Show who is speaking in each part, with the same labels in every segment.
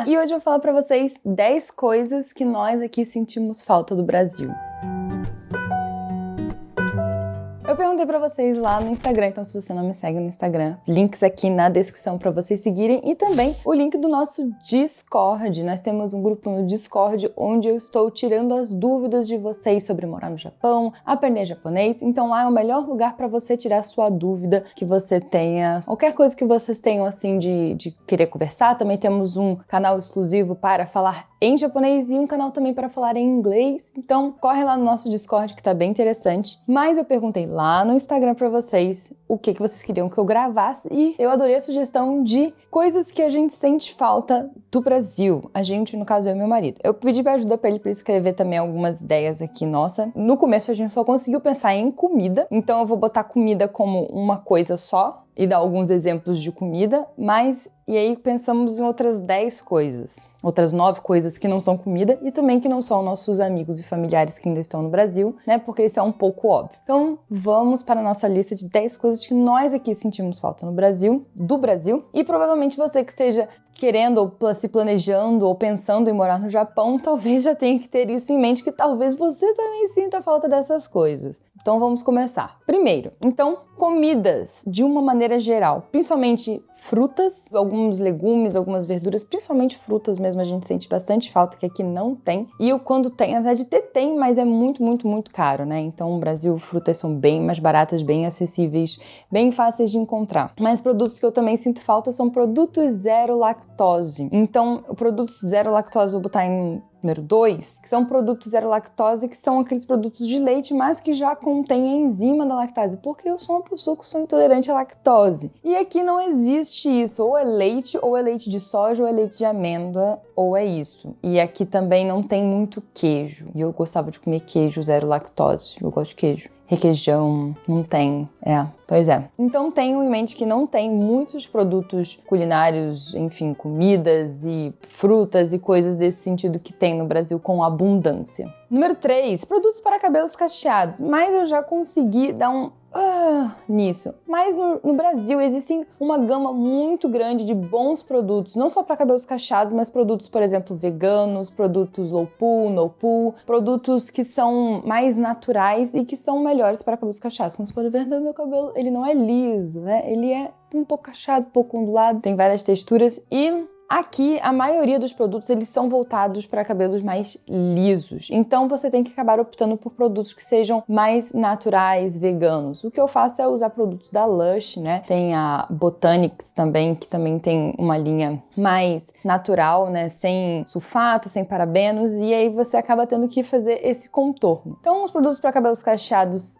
Speaker 1: E hoje eu vou falar pra vocês 10 coisas que nós aqui sentimos falta do Brasil. Eu perguntei pra vocês lá no Instagram, então se você não me segue no Instagram, links aqui na descrição pra vocês seguirem e também o link do nosso Discord. Nós temos um grupo no Discord onde eu estou tirando as dúvidas de vocês sobre morar no Japão, aprender japonês, então lá é o melhor lugar pra você tirar a sua dúvida que você tenha, qualquer coisa que vocês tenham assim de querer conversar. Também temos um canal exclusivo para falar em japonês e um canal também para falar em inglês, então corre lá no nosso Discord que tá bem interessante. Mas eu perguntei lá no Instagram pra vocês o que vocês queriam que eu gravasse e eu adorei a sugestão de coisas que a gente sente falta do Brasil. A gente, no caso, eu e meu marido. Eu pedi pra ajuda pra ele pra escrever também algumas ideias aqui, nossa. No começo a gente só conseguiu pensar em comida, então eu vou botar comida como uma coisa só e dar alguns exemplos de comida, e aí pensamos em outras 10 coisas, outras 9 coisas que não são comida e também que não são nossos amigos e familiares que ainda estão no Brasil, né, porque isso é um pouco óbvio. Então vamos para a nossa lista de 10 coisas que nós aqui sentimos falta no Brasil, do Brasil, e provavelmente você que esteja querendo ou se planejando ou pensando em morar no Japão, talvez já tenha que ter isso em mente, que talvez você também sinta falta dessas coisas. Então vamos começar. Primeiro, então, comidas de uma maneira geral, principalmente frutas, alguns legumes, algumas verduras, principalmente frutas mesmo, a gente sente bastante falta, que aqui não tem. E quando tem, na verdade tem, mas é muito, muito, muito caro, né? Então no Brasil frutas são bem mais baratas, bem acessíveis, bem fáceis de encontrar. Mas produtos que eu também sinto falta são produtos zero lactose. Então, produtos zero lactose eu vou botar em número 2, que são produtos zero lactose, que são aqueles produtos de leite, mas que já contêm a enzima da lactase, porque eu sou uma pessoa que sou intolerante à lactose. E aqui não existe isso, ou é leite de soja, ou é leite de amêndoa, ou é isso. E aqui também não tem muito queijo, e eu gostava de comer queijo zero lactose, eu gosto de queijo. Requeijão, não tem, pois é. Então tenham em mente que não tem muitos produtos culinários, enfim, comidas e frutas e coisas desse sentido que tem no Brasil com abundância. Número 3, produtos para cabelos cacheados, mas eu já consegui dar um nisso. Mas no Brasil existem uma gama muito grande de bons produtos, não só para cabelos cacheados, mas produtos, por exemplo, veganos, produtos low poo, no poo, produtos que são mais naturais e que são melhores para cabelos cacheados. Como você pode ver, meu cabelo, ele não é liso, né? Ele é um pouco cacheado, um pouco ondulado, tem várias texturas e aqui, a maioria dos produtos, eles são voltados para cabelos mais lisos. Então, você tem que acabar optando por produtos que sejam mais naturais, veganos. O que eu faço é usar produtos da Lush, né? Tem a Botanics também, que também tem uma linha mais natural, né? Sem sulfato, sem parabenos. E aí, você acaba tendo que fazer esse contorno. Então, os produtos para cabelos cacheados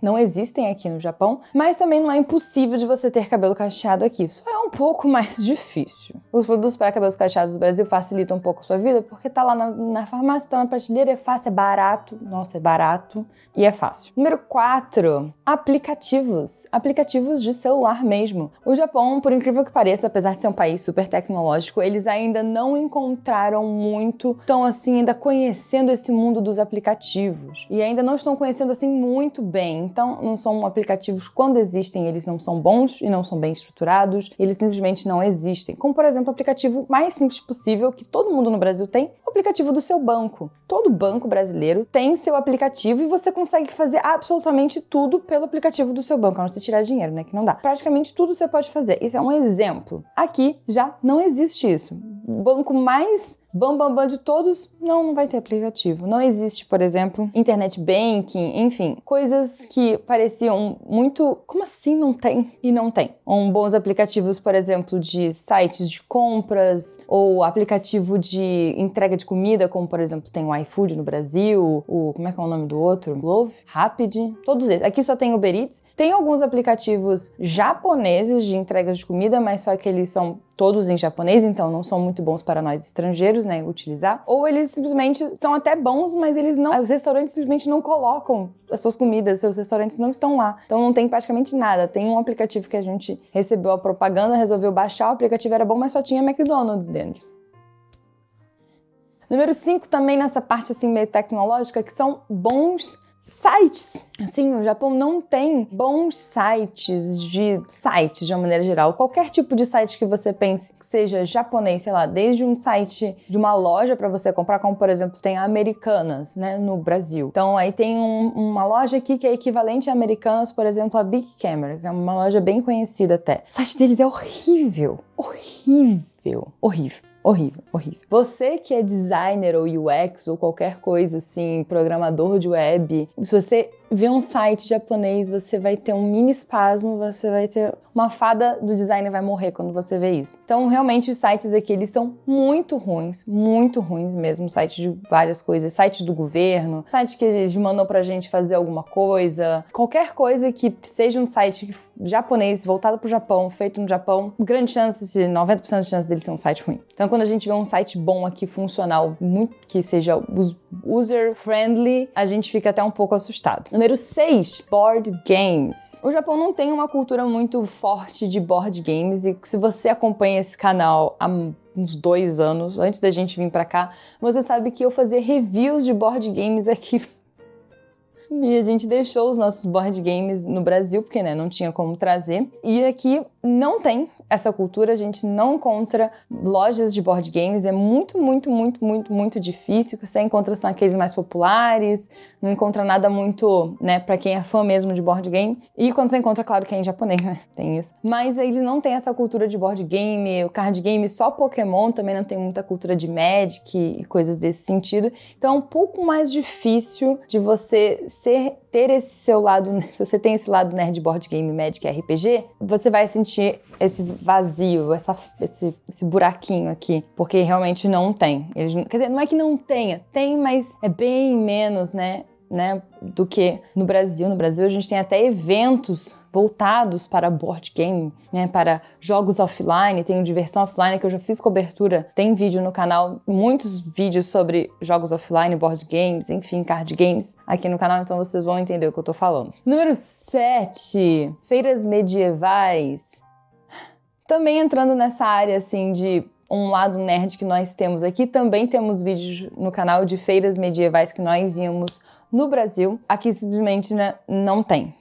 Speaker 1: não existem aqui no Japão, mas também não é impossível de você ter cabelo cacheado aqui. Só é um pouco mais difícil. Os produtos para cabelos cacheados do Brasil facilitam um pouco a sua vida, porque tá lá na farmácia, tá na prateleira, é fácil, é barato. Nossa, é barato e é fácil. Número 4, aplicativos. Aplicativos de celular mesmo. O Japão, por incrível que pareça, apesar de ser um país super tecnológico, eles ainda não encontraram muito, estão assim, ainda conhecendo esse mundo dos aplicativos. E ainda não estão conhecendo assim muito bem. Então, não são aplicativos, quando existem, eles não são bons e não são bem estruturados, eles simplesmente não existem. Como, por exemplo, o aplicativo mais simples possível, que todo mundo no Brasil tem, o aplicativo do seu banco. Todo banco brasileiro tem seu aplicativo e você consegue fazer absolutamente tudo pelo aplicativo do seu banco, a não ser tirar dinheiro, né, que não dá. Praticamente tudo você pode fazer. Isso é um exemplo. Aqui já não existe isso. O banco mais bam de todos, não vai ter aplicativo. Não existe, por exemplo, internet banking, enfim, coisas que pareciam muito... Como assim não tem? E não tem. Bons aplicativos, por exemplo, de sites de compras ou aplicativo de entrega de comida, como, por exemplo, tem o iFood no Brasil, como é que é o nome do outro? Glove, Rapid, todos esses. Aqui só tem Uber Eats. Tem alguns aplicativos japoneses de entrega de comida, mas só que eles são todos em japonês, então não são muito bons para nós estrangeiros, né, utilizar. Ou eles simplesmente são até bons, mas os restaurantes simplesmente não colocam as suas comidas, seus restaurantes não estão lá. Então não tem praticamente nada. Tem um aplicativo que a gente recebeu a propaganda, resolveu baixar, o aplicativo era bom, mas só tinha McDonald's dentro. Número 5 também nessa parte assim meio tecnológica, que são bons Sites. Assim, o Japão não tem bons sites de uma maneira geral. Qualquer tipo de site que você pense que seja japonês, sei lá, desde um site de uma loja para você comprar, como por exemplo tem a Americanas, né, no Brasil. Então aí tem uma loja aqui que é equivalente a Americanas, por exemplo, a Bic Camera, que é uma loja bem conhecida até. O site deles é horrível. Horrível. Você que é designer ou UX ou qualquer coisa assim, programador de web, se você vê um site japonês, você vai ter um mini espasmo, você vai ter uma fada do designer vai morrer quando você vê isso. Então, realmente, os sites aqui, eles são muito ruins mesmo, sites de várias coisas, sites do governo, sites que eles mandam pra gente fazer alguma coisa, qualquer coisa que seja um site japonês, voltado pro Japão, feito no Japão, grande chance, 90% de chance dele ser um site ruim. Então, quando a gente vê um site bom aqui, funcional, muito que seja user-friendly, a gente fica até um pouco assustado. Número 6, board games. O Japão não tem uma cultura muito forte de board games e se você acompanha esse canal há uns 2 anos, antes da gente vir pra cá, você sabe que eu fazia reviews de board games aqui. E a gente deixou os nossos board games no Brasil, porque né, não tinha como trazer. E aqui não tem essa cultura, a gente não encontra lojas de board games, é muito difícil. O que você encontra são aqueles mais populares, não encontra nada muito, né, pra quem é fã mesmo de board game. E quando você encontra, claro que é em japonês, né, tem isso. Mas eles não têm essa cultura de board game, o card game, só Pokémon também não tem muita cultura de Magic e coisas desse sentido. Então é um pouco mais difícil de você ter esse seu lado, se você tem esse lado nerd board game, Magic e RPG, você vai sentir esse vazio, esse buraquinho aqui, porque realmente não tem. Quer dizer, não é que não tenha, tem, mas é bem menos, né, do que no Brasil. No Brasil a gente tem até eventos voltados para board game, né, para jogos offline, tem o Diversão Offline que eu já fiz cobertura, tem vídeo no canal, muitos vídeos sobre jogos offline, board games, enfim, card games aqui no canal, então vocês vão entender o que eu tô falando. Número 7, feiras medievais. Também entrando nessa área assim de um lado nerd que nós temos aqui, também temos vídeos no canal de feiras medievais que nós íamos no Brasil. Aqui simplesmente, né, não tem.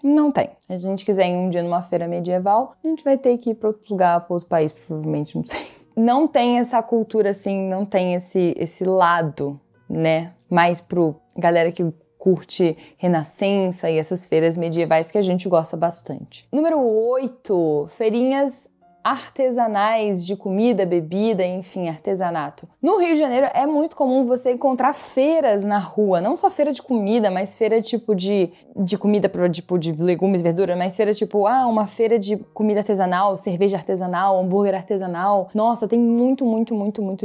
Speaker 1: Se a gente quiser ir um dia numa feira medieval, a gente vai ter que ir para outro lugar, para outro país, provavelmente, não sei. Não tem essa cultura assim, não tem esse lado, né, mais pro galera que curte Renascença e essas feiras medievais que a gente gosta bastante. Número 8, feirinhas artesanais de comida, bebida, enfim, artesanato. No Rio de Janeiro é muito comum você encontrar feiras na rua, não só feira de comida, mas feira tipo de comida, tipo de legumes, verdura, mas feira tipo, uma feira de comida artesanal, cerveja artesanal, hambúrguer artesanal. Nossa, tem muito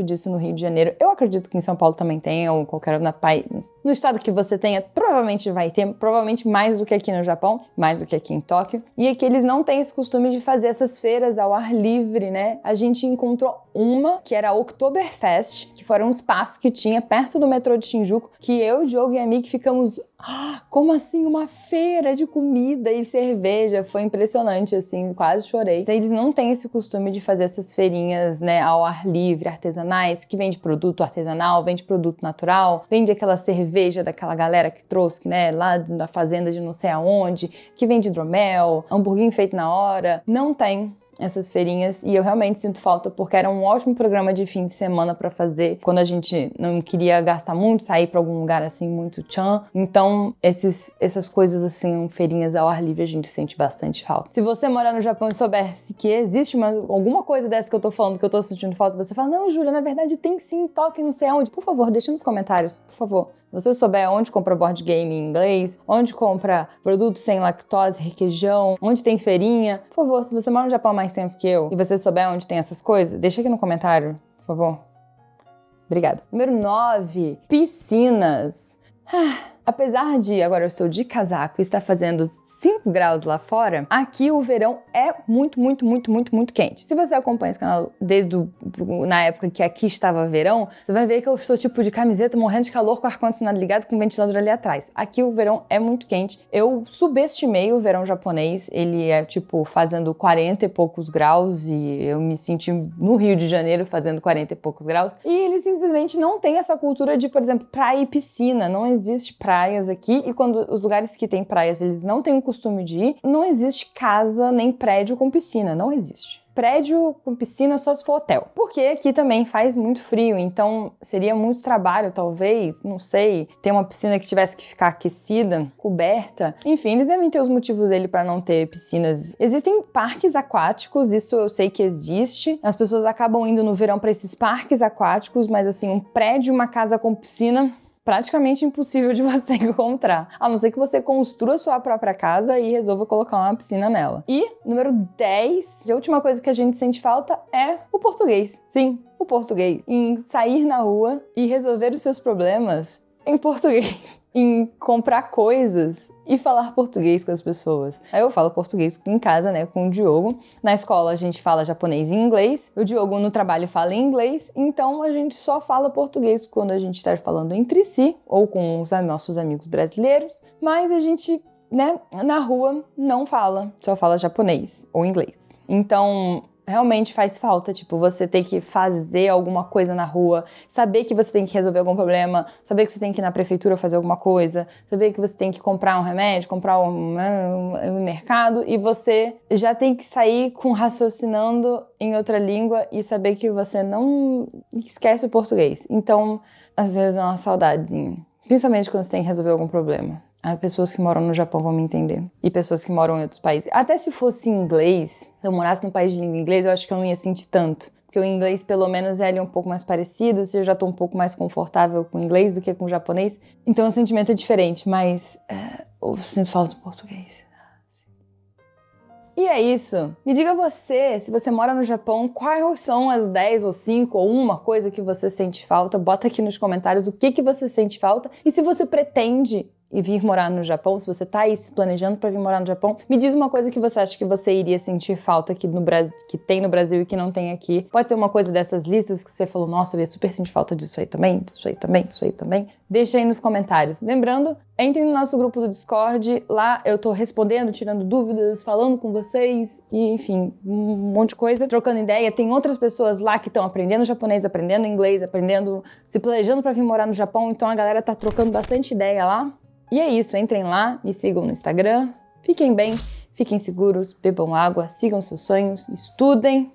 Speaker 1: disso no Rio de Janeiro. Eu acredito que em São Paulo também tem, ou qualquer outro país. No estado que você tenha, provavelmente vai ter, provavelmente mais do que aqui no Japão, mais do que aqui em Tóquio. E aqui eles não têm esse costume de fazer essas feiras ao ar livre, né? A gente encontrou uma que era a Oktoberfest, que foi um espaço que tinha perto do metrô de Shinjuku, que eu, Diogo e a Miki ficamos... como assim uma feira de comida e cerveja? Foi impressionante, assim, quase chorei. Eles não têm esse costume de fazer essas feirinhas, né, ao ar livre, artesanais, que vende produto artesanal, vende produto natural, vende aquela cerveja daquela galera que trouxe, né, lá da fazenda de não sei aonde, que vende hidromel, hambúrguer feito na hora. Não tem essas feirinhas e eu realmente sinto falta porque era um ótimo programa de fim de semana pra fazer quando a gente não queria gastar muito, sair pra algum lugar assim muito tchan. Então essas coisas assim, feirinhas ao ar livre, a gente sente bastante falta. Se você morar no Japão e soubesse que existe alguma coisa dessa que eu tô falando, que eu tô sentindo falta, você fala, não, Júlia, na verdade tem sim, toque não sei aonde. Por favor, deixa nos comentários, por favor. Se você souber onde compra board game em inglês, onde compra produtos sem lactose, requeijão, onde tem feirinha, por favor, se você mora no Japão há mais tempo que eu e você souber onde tem essas coisas, deixa aqui no comentário, por favor. Obrigada. Número 9, piscinas. Apesar de agora eu estou de casaco e está fazendo 5 graus lá fora, aqui o verão é muito quente. Se você acompanha esse canal desde na época que aqui estava verão, você vai ver que eu estou tipo de camiseta, morrendo de calor, com o ar-condicionado ligado, com o ventilador ali atrás. Aqui o verão é muito quente. Eu subestimei o verão japonês, ele é tipo fazendo 40 e poucos graus e eu me senti no Rio de Janeiro fazendo 40 e poucos graus. E ele simplesmente não tem essa cultura de, por exemplo, praia e piscina. Não existe praia praias aqui, e quando os lugares que tem praias eles não têm o costume de ir, não existe casa nem prédio com piscina, não existe. Prédio com piscina só se for hotel. Porque aqui também faz muito frio, então seria muito trabalho, talvez, não sei, ter uma piscina que tivesse que ficar aquecida, coberta. Enfim, eles devem ter os motivos dele para não ter piscinas. Existem parques aquáticos, isso eu sei que existe. As pessoas acabam indo no verão para esses parques aquáticos, mas assim, um prédio, uma casa com piscina, praticamente impossível de você encontrar. A não ser que você construa sua própria casa e resolva colocar uma piscina nela. E, número 10, a última coisa que a gente sente falta é o português. Sim, o português. Em sair na rua e resolver os seus problemas em português. Em comprar coisas e falar português com as pessoas. Aí eu falo português em casa, né, com o Diogo. Na escola a gente fala japonês e inglês. O Diogo no trabalho fala inglês. Então a gente só fala português quando a gente está falando entre si ou com os nossos amigos brasileiros. Mas a gente, né, na rua não fala, só fala japonês ou inglês. Então realmente faz falta, tipo, você ter que fazer alguma coisa na rua, saber que você tem que resolver algum problema, saber que você tem que ir na prefeitura fazer alguma coisa, saber que você tem que comprar um remédio, comprar um mercado, e você já tem que sair raciocinando em outra língua e saber que você não esquece o português. Então, às vezes dá uma saudadezinha, principalmente quando você tem que resolver algum problema. As pessoas que moram no Japão vão me entender. E pessoas que moram em outros países. Até se fosse inglês, se eu morasse num país de língua inglesa, eu acho que eu não ia sentir tanto. Porque o inglês, pelo menos, é ali um pouco mais parecido. Se eu já tô um pouco mais confortável com o inglês do que com o japonês. Então o sentimento é diferente, mas eu sinto falta do português. E é isso. Me diga você, se você mora no Japão, quais são as 10 ou 5 ou uma coisa que você sente falta? Bota aqui nos comentários o que você sente falta. E se você pretende e vir morar no Japão, se você tá aí se planejando para vir morar no Japão, me diz uma coisa que você acha que você iria sentir falta aqui no Brasil, que tem no Brasil e que não tem aqui. Pode ser uma coisa dessas listas que você falou, nossa, eu ia super sentir falta disso aí também, disso aí também, disso aí também. Deixa aí nos comentários. Lembrando, entre no nosso grupo do Discord, lá eu tô respondendo, tirando dúvidas, falando com vocês, e enfim, um monte de coisa, trocando ideia. Tem outras pessoas lá que estão aprendendo japonês, aprendendo inglês, aprendendo, se planejando para vir morar no Japão, então a galera tá trocando bastante ideia lá. E é isso, entrem lá, me sigam no Instagram, fiquem bem, fiquem seguros, bebam água, sigam seus sonhos, estudem